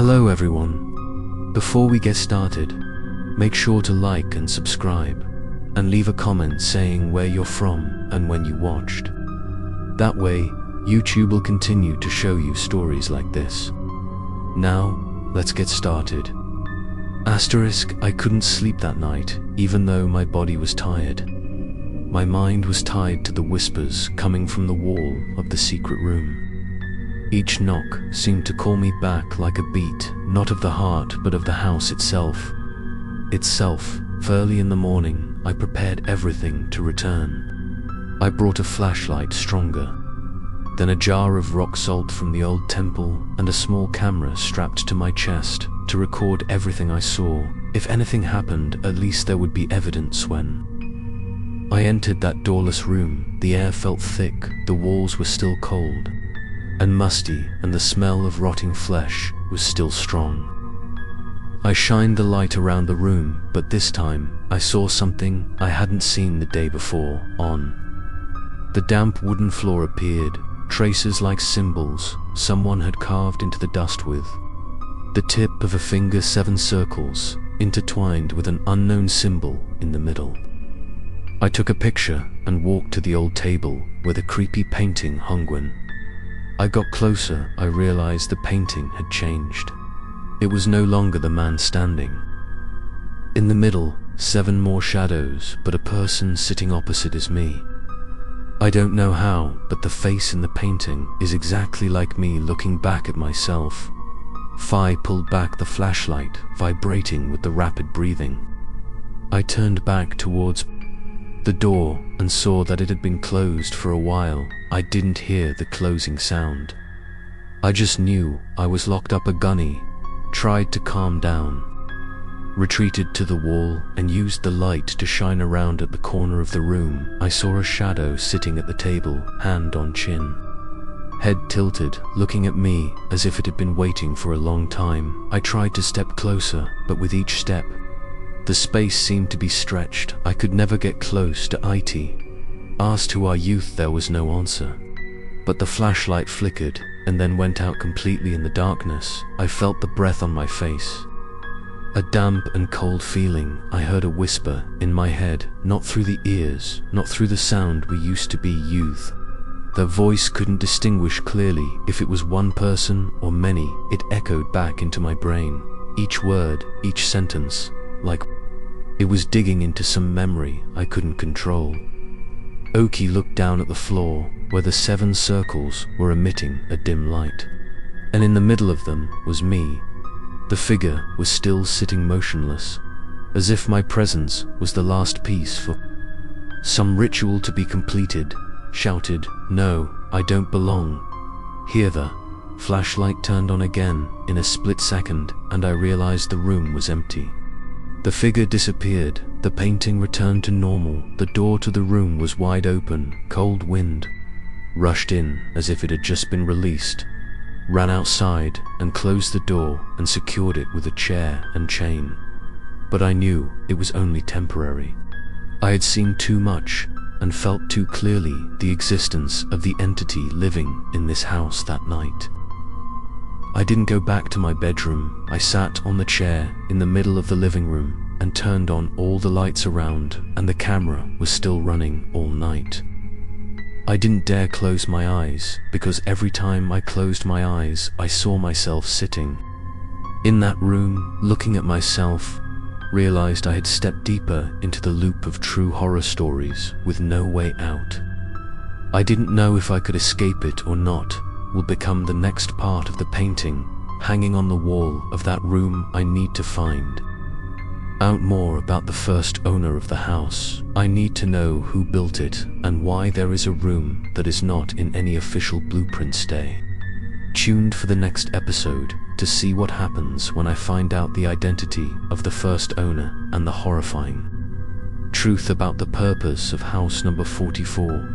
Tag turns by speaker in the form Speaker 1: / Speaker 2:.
Speaker 1: Hello everyone. Before we get started, make sure to like and subscribe, and leave a comment saying where you're from and when you watched. That way, YouTube will continue to show you stories like this. Now, let's get started. I couldn't sleep that night, even though my body was tired. My mind was tied to the whispers coming from the wall of the secret room. Each knock seemed to call me back like a beat, not of the heart, but of the house itself. Early in the morning, I prepared everything to return. I brought a flashlight stronger, then a jar of rock salt from the old temple, and a small camera strapped to my chest to record everything I saw. If anything happened, at least there would be evidence. When I entered that doorless room, the air felt thick, the walls were still cold and musty, and the smell of rotting flesh was still strong. I shined the light around the room, but this time I saw something I hadn't seen the day before. On the damp wooden floor appeared traces like symbols someone had carved into the dust with. The tip of a finger, 7 circles, intertwined with an unknown symbol in the middle. I took a picture and walked to the old table where the creepy painting hung. When I got closer, I realized the painting had changed. It was no longer the man standing. In the middle, 7 more shadows, but a person sitting opposite is me. I don't know how, but the face in the painting is exactly like me looking back at myself. Fi pulled back the flashlight, vibrating with the rapid breathing. I turned back towards the door and saw that it had been closed for a while. I didn't hear the closing sound. I just knew I was locked up. A gunny tried to calm down, retreated to the wall, and used the light to shine around at the corner of the room. I saw a shadow sitting at the table, hand on chin, head tilted, looking at me as if it had been waiting for a long time. I tried to step closer, but with each step, the space seemed to be stretched. I could never get close to it. Asked who are youth, there was no answer. But the flashlight flickered and then went out completely in the darkness. I felt the breath on my face, a damp and cold feeling. I heard a whisper in my head, not through the ears, not through the sound we used to be youth. The voice couldn't distinguish clearly if it was one person or many. It echoed back into my brain, each word, each sentence, like it was digging into some memory I couldn't control. Oki looked down at the floor where the 7 circles were emitting a dim light, and in the middle of them was me. The figure was still sitting motionless, as if my presence was the last piece for some ritual to be completed. Shouted, "No, I don't belong here." The flashlight turned on again in a split second, and I realized the room was empty. The figure disappeared, the painting returned to normal, the door to the room was wide open. Cold wind rushed in as if it had just been released, ran outside and closed the door and secured it with a chair and chain. But I knew it was only temporary. I had seen too much and felt too clearly the existence of the entity living in this house that night. I didn't go back to my bedroom. I sat on the chair in the middle of the living room and turned on all the lights around, and the camera was still running all night. I didn't dare close my eyes, because every time I closed my eyes, I saw myself sitting in that room, looking at myself. Realized I had stepped deeper into the loop of true horror stories with no way out. I didn't know if I could escape it or not. Will become the next part of the painting hanging on the wall of that room. I need to find out more about the first owner of the house. I need to know who built it and why there is a room that is not in any official blueprint. Stay tuned for the next episode to see what happens when I find out the identity of the first owner and the horrifying truth about the purpose of house number 44.